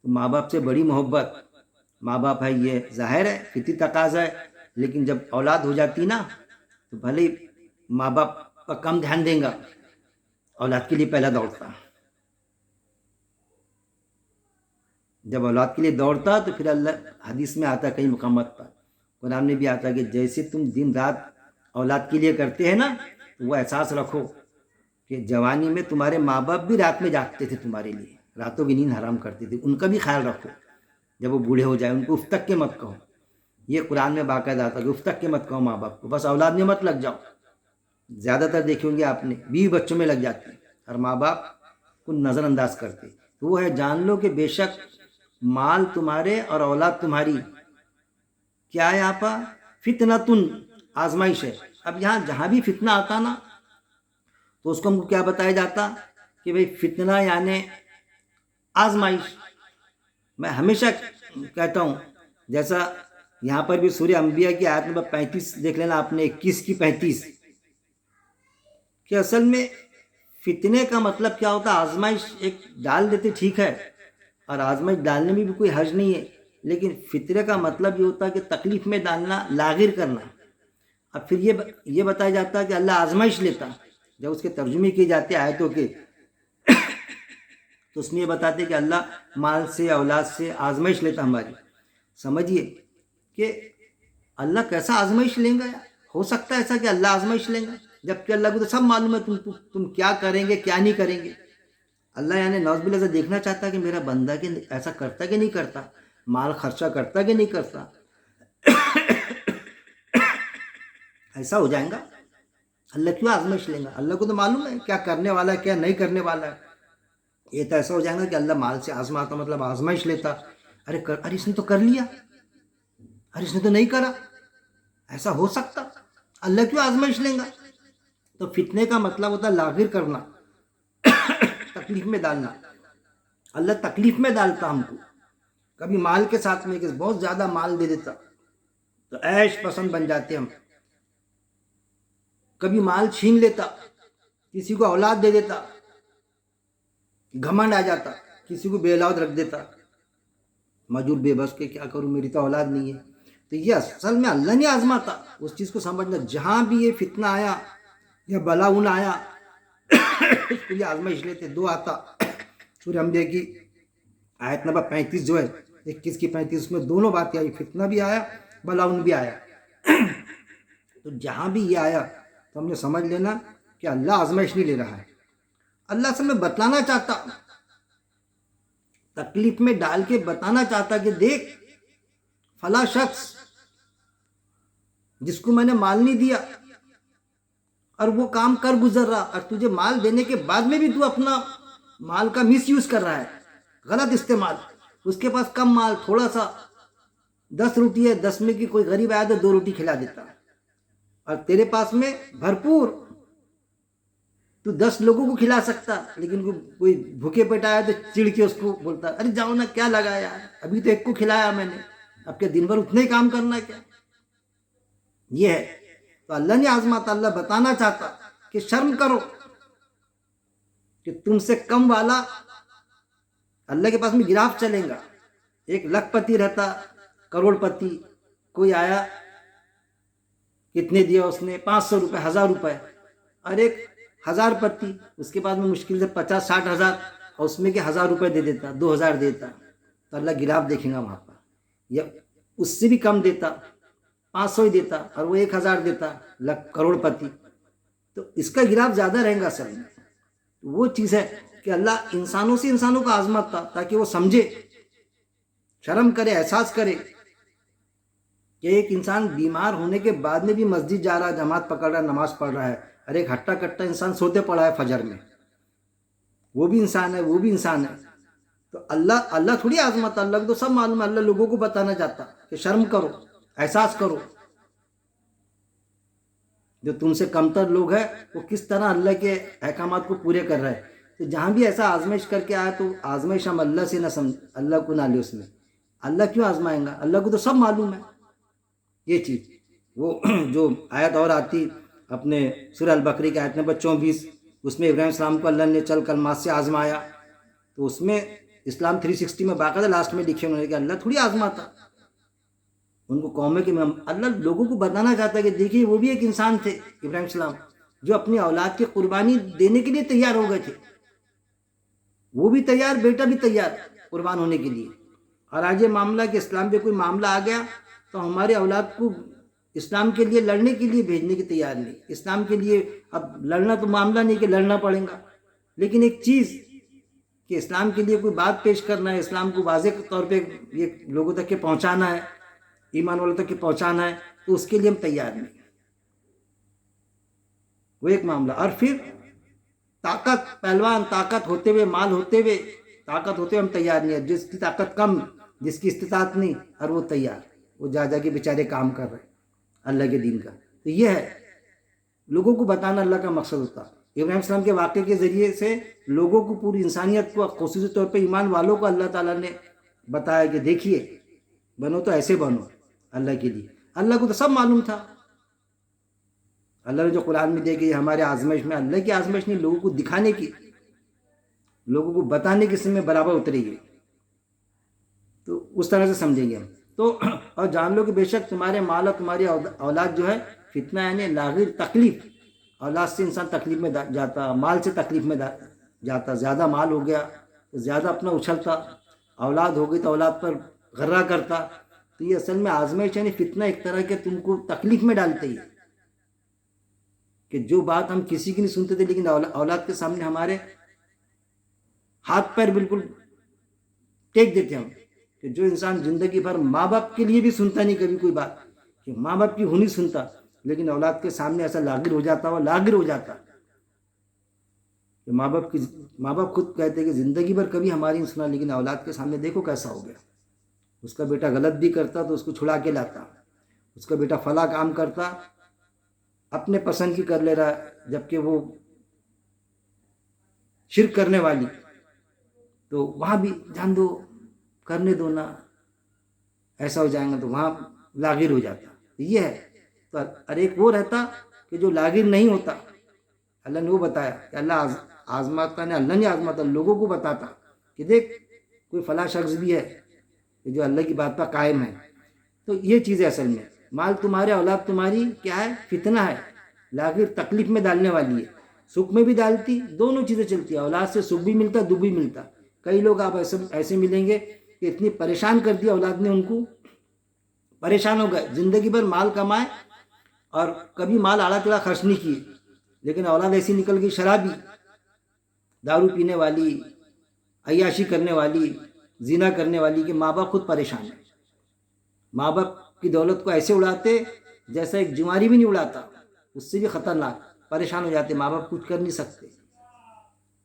تو ماں باپ سے بڑی محبت. ماں باپ ہے یہ ظاہر ہے، فطری تقاضا ہے، لیکن جب اولاد ہو جاتی نا تو بھلے ماں باپ کا کم دھیان دیں گا، اولاد کے لیے پہلا دوڑتا. جب اولاد کے لیے دوڑتا تو پھر اللہ حدیث میں آتا کئی مقامات پر، قرآن میں بھی آتا کہ جیسے تم دن رات اولاد کے لیے کرتے ہیں نا، تو وہ احساس رکھو کہ جوانی میں تمہارے ماں باپ بھی رات میں جاگتے تھے تمہارے لیے، راتوں کی نیند حرام کرتے تھے. ان کا بھی خیال رکھو. جب وہ بوڑھے ہو جائیں ان کو اف تک کے مت کہو. یہ قرآن میں باقاعدہ آتا کہ اف تک کے مت کہو ماں باپ کو. بس اولاد میں مت لگ جاؤ. زیادہ تر دیکھیں گے آپ نے بیوی بچوں میں لگ جاتی ہے اور ماں باپ کو نظر انداز کرتے. تو وہ ہے جان لو کہ بے شک مال تمہارے اور اولاد تمہاری کیا ہے؟ یہاں پر فتنتن، آزمائش ہے. اب یہاں جہاں بھی فتنہ آتا نا تو اس کو ہم کو کیا بتایا جاتا کہ بھئی فتنہ یعنی آزمائش. میں ہمیشہ کہتا ہوں، جیسا یہاں پر بھی سورہ انبیاء کی آیت نمبر 35 دیکھ لینا آپ نے، 21 کی 35، کہ اصل میں فتنے کا مطلب کیا ہوتا ہے؟ آزمائش ایک ڈال دیتے ٹھیک ہے، اور آزمائش ڈالنے میں بھی کوئی حرج نہیں ہے، لیکن فتنے کا مطلب یہ ہوتا ہے کہ تکلیف میں ڈالنا، لاغر کرنا. اب پھر یہ بتایا جاتا ہے کہ اللہ آزمائش لیتا. جب اس کے ترجمے کیے جاتے آیتوں کے تو اس میں یہ بتاتے کہ اللہ مال سے، اولاد سے آزمائش لیتا ہماری. سمجھیے کہ اللہ کیسا آزمائش لیں گا؟ ہو سکتا ہے ایسا کہ اللہ آزمائش لیں گا؟ جبکہ اللہ کو تو سب معلوم ہے تم کیا کریں گے کیا نہیں کریں گے. اللہ یعنی نعوذ باللہ سے دیکھنا چاہتا ہے کہ میرا بندہ کہ ایسا کرتا کہ نہیں کرتا، مال خرچہ کرتا کہ نہیں کرتا. ایسا ہو جائے گا. اللہ کیوں آزمائش لیں گا؟ اللہ کو تو معلوم ہے کیا کرنے والا ہے کیا نہیں کرنے والا ہے. یہ تو ایسا ہو جائے گا کہ اللہ مال سے آزماتا مطلب آزمائش لیتا. ارے اس نے تو کر لیا، ارے اس نے تو نہیں کرا. ایسا ہو سکتا؟ اللہ کیوں آزمائش لیں گا؟ تو فتنے کا مطلب ہوتا ہے لاغر کرنا، تکلیف میں ڈالنا. اللہ تکلیف میں ڈالتا ہم کو. کبھی مال کے ساتھ میں کہ بہت زیادہ مال دے دیتا تو عیش پسند بن جاتے ہم. کبھی مال چھین لیتا، کسی کو اولاد دے دیتا، گھمنڈ آ جاتا، کسی کو بے اولاد رکھ دیتا، مجبور بے بس کے کیا کروں میری تو اولاد نہیں ہے. تو یہ اصل میں اللہ نہیں آزماتا. اس چیز کو سمجھنا، جہاں بھی یہ فتنہ آیا یا بلاؤن آیا اس کے لیے آزمائش لیتے. دو آتا سورہ انبیاء کی آیت نمبر 35 جو ہے 21 کی 35 میں دونوں باتیں آئی، فتنہ بھی آیا بلاؤن بھی آیا. تو جہاں بھی یہ آیا تو ہم نے سمجھ لینا کہ اللہ آزمائش نہیں لے رہا ہے. اللہ اصل میں بتلانا چاہتا، تکلیف میں ڈال کے بتانا چاہتا کہ دیکھ فلاں شخص جس کو میں نے مال نہیں دیا اور وہ کام کر گزر رہا، اور تجھے مال دینے کے بعد میں بھی تو اپنا مال کا مس یوز کر رہا ہے، غلط استعمال. اس کے پاس کم مال، تھوڑا سا 10 روٹی ہے، 10 میں کی کوئی غریب آیا تو 2 روٹی کھلا دیتا، اور تیرے پاس میں بھرپور، تو 10 لوگوں کو کھلا سکتا، لیکن کوئی بھوکے پیٹ آیا تو چڑ کے اس کو بولتا ارے جاؤ نا کیا لگا یار، ابھی تو ایک کو کھلایا میں نے، اب کے دن بھر اتنے ہی کام کرنا کیا. یہ ہے. تو اللہ نہیں آزماتا، اللہ بتانا چاہتا کہ شرم کرو کہ تم سے کم والا اللہ کے پاس میں گراف چلیں گا. ایک لکھ پتی رہتا، کروڑ پتی، کوئی آیا کتنے دیا اس نے 500 روپے 1000 روپے، اور ایک 1000 پتی اس کے پاس میں مشکل سے 50-60 ہزار، اور اس میں کہ 1000 روپے دے دیتا 2000 دیتا، تو اللہ گراف دیکھیں گا وہاں پر. یا اس سے بھی کم دیتا 500 ہی دیتا اور وہ 1000 دیتا، لکھ کروڑ پتی، تو اس کا گراف زیادہ رہیں گا. اصل میں وہ چیز ہے کہ اللہ انسانوں سے انسانوں کو آزماتا تاکہ وہ سمجھے، شرم کرے، احساس کرے کہ ایک انسان بیمار ہونے کے بعد میں بھی مسجد جا رہا ہے، جماعت پکڑ رہا ہے، نماز پڑھ رہا ہے، اور ایک ہٹا کٹا انسان سوتے پڑا ہے فجر میں، وہ بھی انسان ہے، وہ بھی انسان ہے. تو اللہ تھوڑی آزماتا، اللہ کو تو سب معلوم ہے. اللہ لوگوں کو بتانا چاہتا کہ شرم کرو، احساس کرو، جو تم سے کمتر لوگ ہیں وہ کس طرح اللہ کے احکامات کو پورے کر رہے ہیں. تو جہاں بھی ایسا آزمائش کر کے آیا تو آزمائش ہم اللہ سے نہ سمجھ، اللہ کو نہ لے اس میں. اللہ کیوں آزمائیں گا؟ اللہ کو تو سب معلوم ہے. یہ چیز وہ جو آیت اور آتی اپنے سورہ البقرہ کی آیت نمبر 24، اس میں ابراہیم السلام کو اللہ نے چل کلمات سے آزمایا، تو اس میں اسلام 360 میں باقاعدہ لاسٹ میں لکھے انہوں نے کہ اللہ تھوڑی آزماتا ان کو. قوم ہے کہ اللہ لوگوں کو بتانا چاہتا ہے کہ دیکھیے وہ بھی ایک انسان تھے ابراہیم السلام، جو اپنی اولاد کی قربانی دینے کے لیے تیار ہو گئے تھے. وہ بھی تیار، بیٹا بھی تیار قربان ہونے کے لیے. اور آج یہ معاملہ کہ اسلام پہ کوئی معاملہ آ گیا تو ہمارے اولاد کو اسلام کے لیے لڑنے کے لیے بھیجنے کی تیار نہیں. اسلام کے لیے اب لڑنا تو معاملہ نہیں کہ لڑنا پڑے گا، لیکن ایک چیز کہ اسلام کے لیے کوئی بات پیش کرنا ہے، اسلام کو واضح طور پہ یہ لوگوں تک کے پہنچانا ہے، ایمان والوں تک کے پہنچانا ہے، تو اس کے لیے ہم تیار نہیں. وہ ایک معاملہ. اور پھر طاقت، پہلوان طاقت ہوتے ہوئے، مال ہوتے ہوئے، طاقت ہوتے ہوئے ہم تیار نہیں ہے. جس کی طاقت کم، جس کی استطاعت نہیں، اور وہ تیار، وہ جا کے بیچارے کام کر رہے اللہ کے دین کا. تو یہ ہے لوگوں کو بتانا اللہ کا مقصد ہوتا. ابراہیم السلام کے واقعے کے ذریعے سے لوگوں کو، پوری انسانیت کو، خصوصی طور پہ ایمان والوں کو اللہ تعالیٰ نے بتایا کہ دیکھیے بنو تو ایسے بنو اللہ کے لیے. اللہ کو تو سب معلوم تھا. اللہ نے جو قرآن میں دے کہ ہمارے آزمائش میں، اللہ کی آزمائش نہیں، لوگوں کو دکھانے کی، لوگوں کو بتانے کی میں برابر اترے گی. تو اس طرح سے سمجھیں گے ہم تو. اور جان لو کہ بے شک تمہارے مال اور تمہاری اولاد جو ہے فتنہ، یعنی لاغر تکلیف. اولاد سے انسان تکلیف میں جاتا، مال سے تکلیف میں جاتا. زیادہ مال ہو گیا تو زیادہ اپنا اچھلتا، اولاد ہو گئی تو اولاد پر غرہ کرتا. تو یہ اصل میں آزمائش یعنی فتنہ ایک طرح کے تم کو تکلیف میں ڈالتے ہی، کہ جو بات ہم کسی کی نہیں سنتے تھے، لیکن اولاد کے سامنے ہمارے ہاتھ پیر بالکل ٹیک دیتے ہم. کہ جو انسان زندگی بھر ماں باپ کے لیے بھی سنتا نہیں کبھی کوئی بات، کہ ماں باپ کی ہونی سنتا، لیکن اولاد کے سامنے ایسا لاغر ہو جاتا ہو، لاغر ہو جاتا کہ ماں باپ خود کہتے کہ زندگی بھر کبھی ہماری نہیں سنا، لیکن اولاد کے سامنے دیکھو کیسا ہو گیا. اس کا بیٹا غلط بھی کرتا تو اس کو چھڑا کے لاتا، اس کا بیٹا فلاں کام کرتا اپنے پسند کی کر لے رہا ہے، جبکہ وہ شرک کرنے والی، تو وہاں بھی جان دو، کرنے دو نا، ایسا ہو جائیں گا تو وہاں لاغر ہو جاتا. یہ ہے. تو اور ایک وہ رہتا کہ جو لاغر نہیں ہوتا، اللہ نے وہ بتایا کہ اللہ آزماتا نے، اللہ نہیں آزماتا، لوگوں کو بتاتا کہ دیکھ کوئی فلاں شخص بھی ہے کہ جو اللہ کی بات پر قائم ہے. تو یہ چیز ہے اصل میں، مال تمہارے، اولاد تمہاری کیا ہے؟ فتنہ ہے، لاغر تکلیف میں ڈالنے والی ہے، سکھ میں بھی ڈالتی، دونوں چیزیں چلتی ہیں. اولاد سے سکھ بھی ملتا، دکھ بھی ملتا. کئی لوگ آپ ایسے ملیں گے کہ اتنی پریشان کر دیا اولاد نے، ان کو پریشان ہو گئے، زندگی بھر مال کمائے اور کبھی مال آڑا تیڑا خرچ نہیں کیے، لیکن اولاد ایسی نکل گئی شرابی، دارو پینے والی، عیاشی کرنے والی، زنا کرنے والی، کہ ماں باپ خود پریشان ہیں. ماں باپ کی دولت کو ایسے اڑاتے جیسا ایک جواری بھی نہیں اڑاتا، اس سے بھی خطرناک. پریشان ہو جاتے، ماں باپ کچھ کر نہیں سکتے.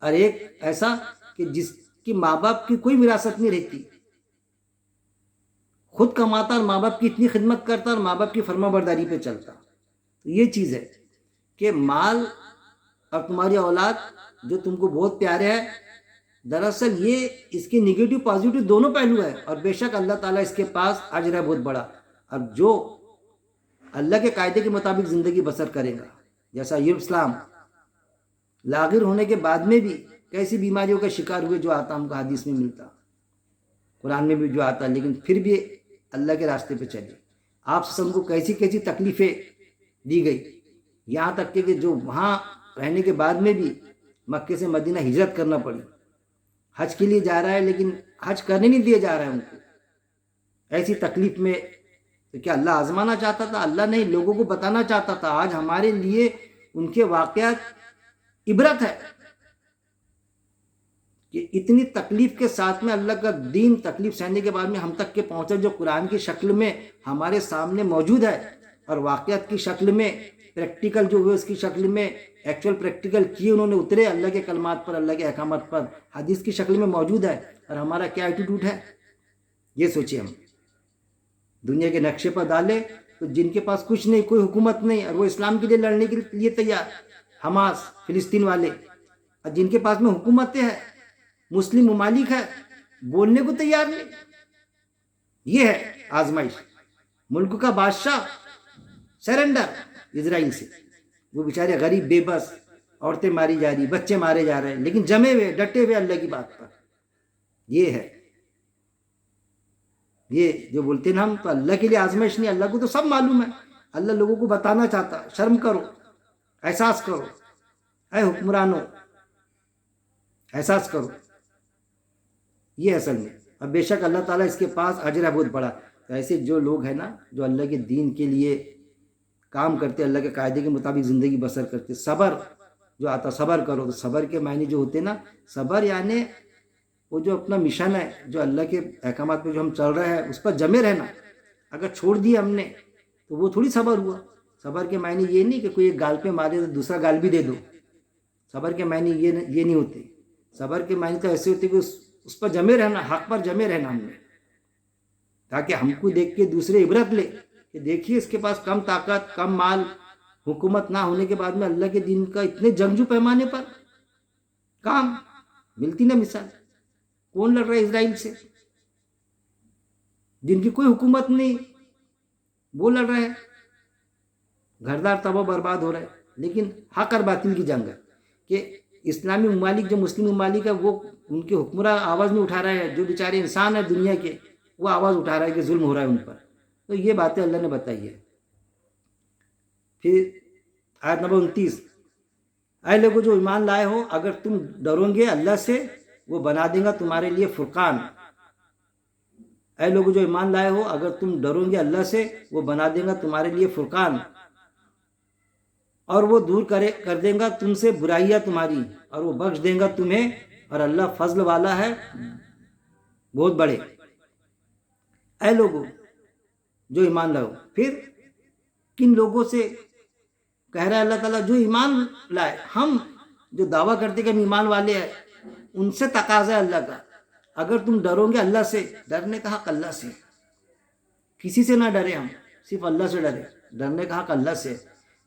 اور ایک ایسا کہ جس کی ماں باپ کی کوئی وراثت نہیں رہتی، خود کماتا اور ماں باپ کی اتنی خدمت کرتا اور ماں باپ کی فرما برداری پہ چلتا. تو یہ چیز ہے کہ مال اور تمہاری اولاد جو تم کو بہت پیارے ہے، دراصل یہ اس کے نگیٹو پازیٹو دونوں پہلو ہے، اور بے شک اللہ تعالیٰ اس کے پاس اجر ہے بہت بڑا. اور جو اللہ کے قاعدے کے مطابق زندگی بسر کرے گا، جیسا ایوب اسلام لاغر ہونے کے بعد میں بھی کیسی بیماریوں کا شکار ہوئے، جو آتا ہم کو حدیث میں ملتا، قرآن میں بھی جو آتا، لیکن پھر بھی اللہ کے راستے پہ چلے. آپ سب کو کیسی کیسی تکلیفیں دی گئی، یہاں تک کہ جو وہاں رہنے کے بعد میں بھی مکے سے مدینہ ہجرت کرنا پڑی. حج کے لیے جا رہا ہے لیکن حج کرنے نہیں دیا جا رہا ہے ان کو، ایسی تکلیف میں. تو کیا اللہ آزمانا چاہتا تھا؟ اللہ نہیں، لوگوں کو بتانا چاہتا تھا. آج ہمارے لیے ان کے واقعات عبرت ہے کہ اتنی تکلیف کے ساتھ میں اللہ کا دین تکلیف سہنے کے بعد میں ہم تک کے پہنچا، جو قرآن کی شکل میں ہمارے سامنے موجود ہے، اور واقعات کی شکل میں، پریکٹیکل جو ہوئے اس کی شکل میں، ایکچوئل پریکٹیکل کیے انہوں نے، اترے اللہ کے کلمات پر، اللہ کے احکامات پر، حدیث کی شکل میں موجود ہے. اور ہمارا کیا ایٹیٹیوڈ ہے یہ سوچیں. ہم دنیا کے نقشے پر ڈالے تو جن کے پاس کچھ نہیں، کوئی حکومت نہیں، اور وہ اسلام کے لیے لڑنے کے لیے تیار، حماس فلسطین والے، اور جن کے پاس میں حکومتیں ہیں، مسلم ممالک ہے، بولنے کو تیار نہیں. یہ ہے آزمائش. ملک کا بادشاہ سرنڈر اسرائیل سے، وہ بیچارے غریب بے بس، عورتیں ماری جا رہی، بچے مارے جا رہے ہیں، لیکن جمے ہوئے، ڈٹے ہوئے اللہ کی بات پر. یہ ہے، یہ جو بولتے نا ہم، تو اللہ کے لیے آزمائش نہیں، اللہ کو تو سب معلوم ہے. اللہ لوگوں کو بتانا چاہتا، شرم کرو، احساس کرو، اے حکمرانوں احساس کرو. یہ اصل میں، اب بے شک اللہ تعالیٰ اس کے پاس اجر ہے بہت بڑا. تو ایسے جو لوگ ہیں نا، جو اللہ کے دین کے لیے کام کرتے، اللہ کے قاعدے کے مطابق زندگی بسر کرتے، صبر جو آتا، صبر کرو. تو صبر کے معنی جو ہوتے نا، صبر یعنی وہ جو اپنا مشن ہے، جو اللہ کے احکامات پہ جو ہم چل رہے ہیں، اس پر جمے رہنا. اگر چھوڑ دیا ہم نے تو وہ تھوڑی صبر ہوا. صبر کے معنی یہ نہیں کہ کوئی ایک گال پہ مارے تو دوسرا گال بھی دے دو. صبر کے معنی یہ نہیں ہوتے. صبر کے معنی تو ایسے ہوتے کہ اس پر جمے رہنا، حق پر جمے رہنا ہم نے، تاکہ ہم کو دیکھ کے دوسرے عبرت لے کہ دیکھیے اس کے پاس کم طاقت، کم مال، حکومت نہ ہونے کے بعد میں اللہ کے دین کا اتنے جنگجو پیمانے پر کام. ملتی نا مثال، کون لڑ رہا ہے اسرائیل سے، جن کی کوئی حکومت نہیں، وہ لڑ رہے ہیں، گھردار تباہ برباد ہو رہے ہیں. لیکن حق اور باطل کی جنگ ہے کہ اسلامی ممالک جو مسلم ممالک ہے، وہ ان کے حکمراں آواز نہیں اٹھا رہے ہیں. جو بیچارے انسان ہیں دنیا کے، وہ آواز اٹھا رہا ہے کہ ظلم ہو رہا ہے ان پر. تو یہ باتیں اللہ نے بتائی ہے. پھر آیت نمبر 29، اے لوگوں جو ایمان لائے ہو، اگر تم ڈرو گے اللہ سے، وہ بنا دے گا تمہارے لیے فرقان. اے لوگوں جو ایمان لائے ہو، اگر تم ڈرو گے اللہ سے، وہ بنا دے گا تمہارے لیے فرقان، اور وہ دور کر دے گا تم سے برائیاں تمہاری، اور وہ بخش دے گا تمہیں، اور اللہ فضل والا ہے بہت بڑے. اے لوگوں جو ایمان لاؤ. پھر کن لوگوں سے کہہ رہا ہے اللہ تعالیٰ جو ایمان لائے، ہم جو دعویٰ کرتے کہ ہم ایمان والے ہیں، ان سے تقاضا ہے اللہ کا، اگر تم ڈرو گے اللہ سے، ڈرنے کا حق اللہ سے، کسی سے نہ ڈرے، ہم صرف اللہ سے ڈرے، ڈرنے کا حق اللہ سے.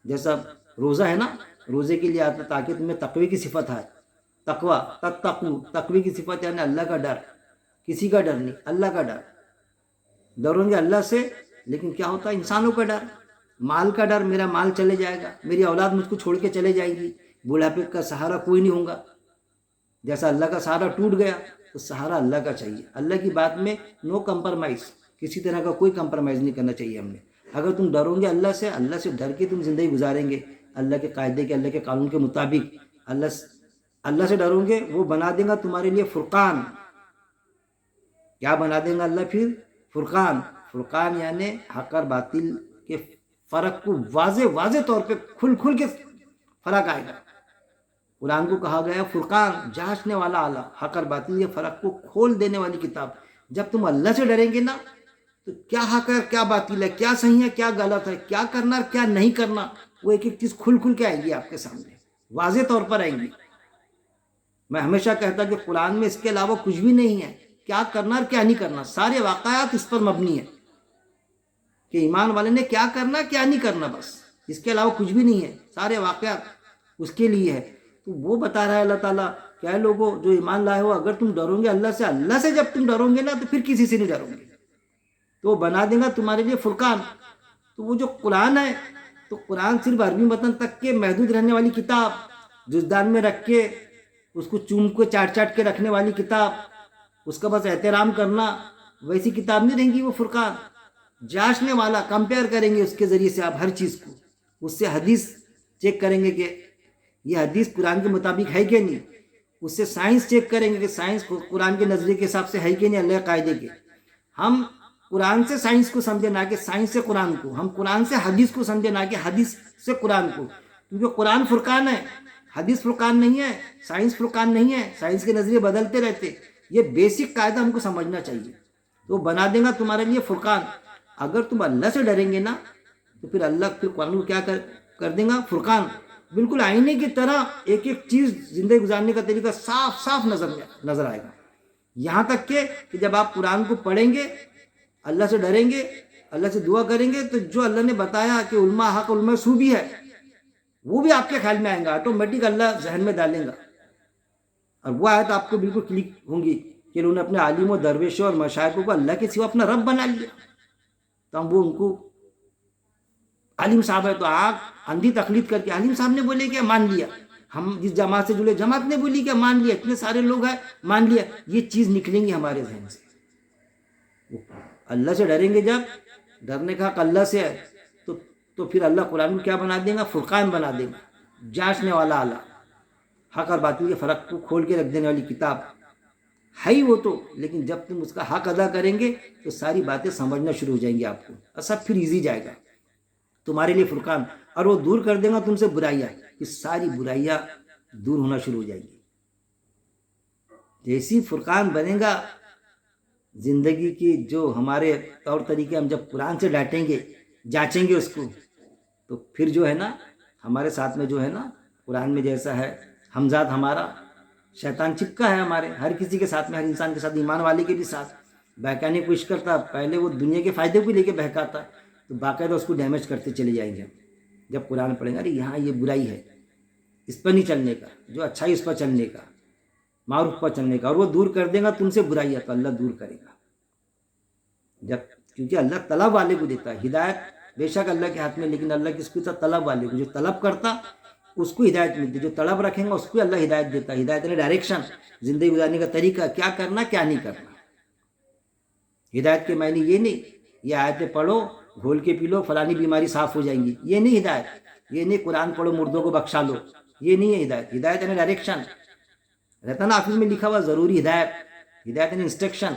جیسا روزہ ہے نا، روزے کے لیے آتا تاکہ تمہیں تقوی کی صفت ہے، تقوی، تتقو، تقوی کی صفت یعنی اللہ کا ڈر، کسی کا ڈر نہیں، اللہ کا ڈر. ڈروں گے اللہ سے، لیکن کیا ہوتا ہے انسانوں کا ڈر، مال کا ڈر، میرا مال چلے جائے گا، میری اولاد مجھ کو چھوڑ کے چلے جائے گی، بڑھاپے کا سہارا کوئی نہیں ہوگا. جیسا اللہ کا سہارا ٹوٹ گیا تو سہارا اللہ کا چاہیے. اللہ کی بات میں نو کمپرمائز، کسی طرح کا کوئی کمپرمائز نہیں کرنا چاہیے ہم نے. اگر تم ڈرو گے اللہ سے ڈر کے تم زندگی گزاریں گے، اللہ کے قاعدے کے، اللہ کے قانون کے مطابق، اللہ سے ڈرو گے، وہ بنا دے گا تمہارے لیے فرقان. کیا بنا دے گا اللہ پھر؟ فرقان. فرقان یعنی حق اور باطل کے فرق کو واضح طور پہ کھل کے فرق آئے گا. قرآن کو کہا گیا فرقان، جانچنے والا اعلیٰ، حق اور باطل کے فرق کو کھول دینے والی کتاب. جب تم اللہ سے ڈریں گے نا تو کیا حق ہے، کیا باطل ہے، کیا صحیح ہے، کیا غلط ہے، کیا کرنا اور کیا نہیں کرنا، وہ ایک ایک چیز کھل کے آئے گی آپ کے سامنے، واضح طور پر آئیں گی. میں ہمیشہ کہتا کہ قرآن میں اس کے علاوہ کچھ بھی نہیں ہے، کیا کرنا اور کیا نہیں کرنا، سارے واقعات اس پر مبنی ہیں کہ ایمان والے نے کیا کرنا کیا نہیں کرنا، بس اس کے علاوہ کچھ بھی نہیں ہے، سارے واقعات اس کے لیے ہے. تو وہ بتا رہا ہے اللہ تعالیٰ کہ اے لوگوں جو ایمان لائے ہو، اگر تم ڈرو گے اللہ سے جب تم ڈرو گے نا تو پھر کسی سے نہیں ڈرو گے، تو وہ بنا دے گا تمہارے لیے فرقان. تو وہ جو قرآن ہے، تو قرآن صرف عربی متن تک کے محدود رہنے والی کتاب، جزدان میں رکھ کے اس کو چوم کے چاٹ کے رکھنے والی کتاب، اس کا بس احترام کرنا، ویسی کتاب نہیں رہیں گی وہ فرقان. جانچنے والا، کمپیئر کریں گے اس کے ذریعے سے آپ ہر چیز کو، اس سے حدیث چیک کریں گے کہ یہ حدیث قرآن کے مطابق ہے کہ نہیں، اس سے سائنس چیک کریں گے کہ سائنس قرآن کے نظریے کے حساب سے ہے کہ نہیں، اللہ قاعدے کے. ہم قرآن سے سائنس کو سمجھے نہ کہ سائنس سے قرآن کو، ہم قرآن سے حدیث کو سمجھے نہ کہ حدیث سے قرآن کو، کیونکہ قرآن فرقان ہے، حدیث فرقان نہیں ہے، سائنس فرقان نہیں ہے، سائنس کے نظریے بدلتے رہتے. یہ بیسک قاعدہ ہم کو سمجھنا چاہیے. تو بنا دے گا تمہارے لیے فرقان. اگر تم اللہ سے ڈریں گے نا تو پھر اللہ پھر قرآن کو کیا کر دے گا؟ فرقان. بالکل آئینے کی طرح ایک ایک چیز زندگی گزارنے کا طریقہ صاف نظر آئے گا. یہاں تک کہ جب آپ قرآن کو پڑھیں گے، اللہ سے ڈریں گے، اللہ سے دعا کریں گے، تو جو اللہ نے بتایا کہ علماء حق علماء سو بھی ہے، وہ بھی آپ کے خیال میں آئیں گا، آٹومیٹک اللہ ذہن میں ڈالیں گا. اور وہ آیت آپ کو بالکل کلک ہوں گی کہ انہوں نے اپنے عالم و درویشوں اور مشائخوں کو اللہ کے سوا اپنا رب بنا لیا. تو ہم وہ ان کو عالم صاحب ہے تو آپ اندھی تقلید کر کے عالم صاحب نے بولے کہ مان لیا، ہم جس جماعت سے جڑے جماعت نے بولی کہ مان لیا، اتنے سارے لوگ ہیں مان لیا. یہ چیز نکلیں گی ہمارے ذہن سے. اللہ سے ڈریں گے، جب ڈرنے کا حق اللہ سے ہے تو پھر اللہ قرآن کو کیا بنا دے گا؟ فرقان بنا دے گا، جانچنے والا اعلیٰ، حق اور باطل کے فرق کو کھول کے رکھ دینے والی کتاب ہے ہی وہ تو. لیکن جب تم اس کا حق ادا کریں گے تو ساری باتیں سمجھنا شروع ہو جائیں گی آپ کو، اور سب پھر ایزی جائے گا تمہارے لیے فرقان. اور وہ دور کر دے گا تم سے برائیاں، کہ ساری برائیاں دور ہونا شروع ہو جائیں گی. جیسی فرقان بنے گا زندگی کی، جو ہمارے طور طریقے ہم جب قرآن سے ڈانٹیں گے، جانچیں گے اس کو، تو پھر جو ہے نا ہمارے ساتھ میں جو ہے نا قرآن میں جیسا ہے، ہمزاد ہمارا شیطان چپکا ہے ہمارے ہر کسی کے ساتھ میں، ہر انسان کے ساتھ، ایمان والے کے بھی ساتھ بہکانے کی کوشش کرتا. پہلے وہ دنیا کے فائدے کو لے کے بہکاتا، تو باقاعدہ اس کو ڈیمیج کرتے چلے جائیں گے. جب قرآن پڑھیں گے ارے یہاں یہ برائی ہے، اس پر نہیں چلنے کا، جو اچھائی اس پر چلنے کا، معروف پر چلنے کا، اور وہ دور کر دے گا تم سے برائیاں، تو اللہ دور کرے گا. کیونکہ اللہ طلب والے کو دیتا ہے ہدایت، بے شک اللہ کے ہاتھ میں، لیکن اللہ کس کو دیتا؟ طلب والے کو. جو طلب کرتا اس کو ہدایت ملتی، جو طلب رکھیں گا اس کو اللہ ہدایت دیتا ہے. ہدایت یعنی ڈائریکشن، زندگی گزارنے کا طریقہ، کیا کرنا کیا نہیں کرنا. ہدایت کے معنی یہ نہیں یہ آیتیں پڑھو گھول کے پی لو فلانی بیماری صاف ہو جائیں گی، یہ نہیں ہدایت. یہ نہیں قرآن پڑھو مردوں کو بخشا لو، یہ نہیں ہے ہدایت. ہدایت یعنی ڈائریکشن. رہتا نا آفس میں لکھا ہوا ضروری ہدایت، ہدایت یعنی انسٹرکشن،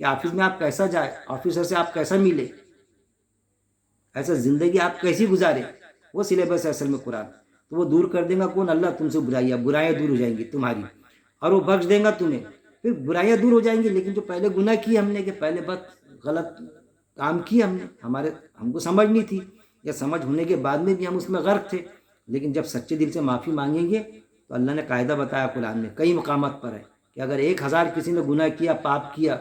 کہ آفس میں آپ کیسا جائے، آفیسر سے آپ کیسا ملے، ایسا زندگی آپ کیسی گزارے، وہ سلیبس ہے اصل میں قرآن. تو وہ دور کر دے گا کون؟ اللہ تم سے برائیاں دور ہو جائیں گی تمہاری، اور وہ بخش دے گا تمہیں. پھر برائیاں دور ہو جائیں گی، لیکن جو پہلے گناہ کی ہم نے، کہ پہلے غلط کام کی ہم نے، ہم کو سمجھ نہیں تھی، یا سمجھ ہونے کے بعد میں بھی ہم اس میں غرق تھے، لیکن جب سچے دل سے معافی مانگیں گے تو اللہ نے قاعدہ بتایا قرآن میں کئی مقامات پر ہے کہ اگر 1000 کسی نے گناہ کیا، پاپ کیا،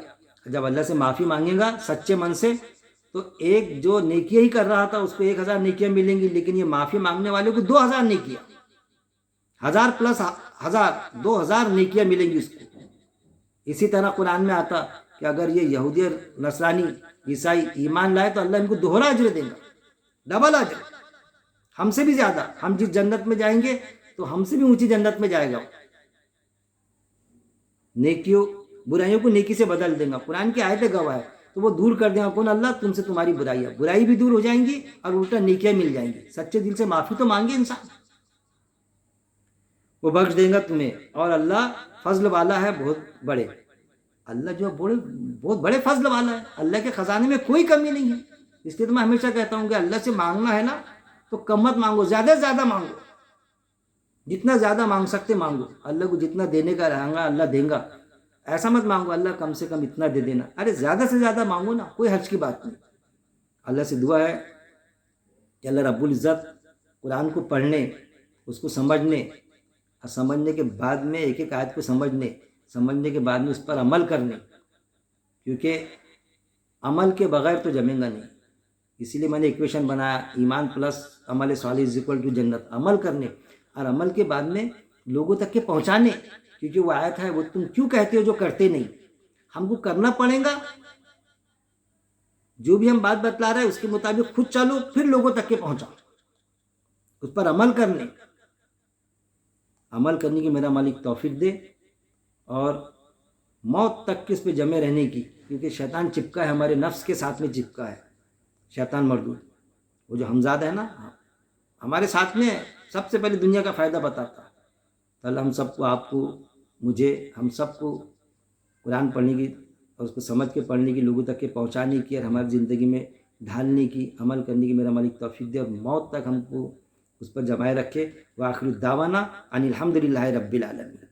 جب اللہ سے معافی مانگے گا سچے من سے تو ایک جو نیکیاں ہی کر رہا تھا اس کو 1000 نیکیاں ملیں گی، لیکن یہ معافی مانگنے والے کو 2000 نیکیاں، 1000 پلس 1000 2000 نیکیاں ملیں گی اس کو۔ اسی طرح قرآن میں آتا کہ اگر یہ یہودی اور نصرانی عیسائی ایمان لائے تو اللہ ان کو دوہرا اجر دے گا، ڈبل اجر، ہم سے بھی زیادہ۔ ہم جس جنت میں جائیں گے تو ہم سے بھی اونچی جنت میں جائے گا، نیکیوں برائیوں کو نیکی سے بدل دیں گا، قرآن کی آیتیں گواہ ہے، تو وہ دور کر دیں گا کون؟ اللہ، تم سے تمہاری برائیاں، برائی بھی دور ہو جائیں گی اور الٹا نیکیاں مل جائیں گی۔ سچے دل سے معافی تو مانگے انسان، وہ بخش دیں گا تمہیں، اور اللہ فضل والا ہے بہت بڑے۔ اللہ جو بہت بڑے فضل والا ہے، اللہ کے خزانے میں کوئی کمی نہیں ہے۔ اس لیے تو میں ہمیشہ کہتا ہوں کہ اللہ سے مانگنا ہے نا تو کم مت مانگو، زیادہ سے زیادہ مانگو، جتنا زیادہ مانگ سکتے مانگو، اللہ کو جتنا دینے کا رہے گا اللہ دے گا۔ ایسا مت مانگو اللہ کم سے کم اتنا دے دینا، ارے زیادہ سے زیادہ مانگو نا، کوئی حرج کی بات نہیں۔ اللہ سے دعا ہے کہ اللہ رب العزت قرآن کو پڑھنے، اس کو سمجھنے، اور سمجھنے کے بعد میں ایک ایک آیت کو سمجھنے کے بعد میں اس پر عمل کرنے، کیونکہ عمل کے بغیر تو جمے گا نہیں۔ اسی لیے میں نے ایکویشن بنایا، ایمان پلس عمل صالح از اکول ٹو جنت۔ عمل کرنے اور عمل کے بعد میں لوگوں تک کے پہنچانے، کیونکہ وہ آیت ہے وہ تم کیوں کہتے ہو جو کرتے نہیں، ہم کو کرنا پڑے گا۔ جو بھی ہم بات بتلا رہے ہیں اس کے مطابق خود چلو، پھر لوگوں تک کے پہنچاؤ، اس پر عمل کرنے کی میرا مالک توفیق دے، اور موت تک کے اس پہ جمے رہنے کی، کیونکہ شیطان چپکا ہے ہمارے نفس کے ساتھ میں، چپکا ہے شیطان مردود، وہ جو حمزاد ہے نا ہمارے ساتھ میں سب سے پہلے دنیا کا فائدہ بتاتا ہے۔ تو اللہ ہم سب کو، آپ کو، مجھے، ہم سب کو قرآن پڑھنے کی اور اس کو سمجھ کے پڑھنے کی، لوگوں تک کے پہنچانے کی، اور ہماری زندگی میں ڈھالنے کی، عمل کرنے کی میرا مالک توفیق دے، اور موت تک ہم کو اس پر جمائے رکھے۔ وآخر الدعوانا ان الحمد للہ رب العالمین۔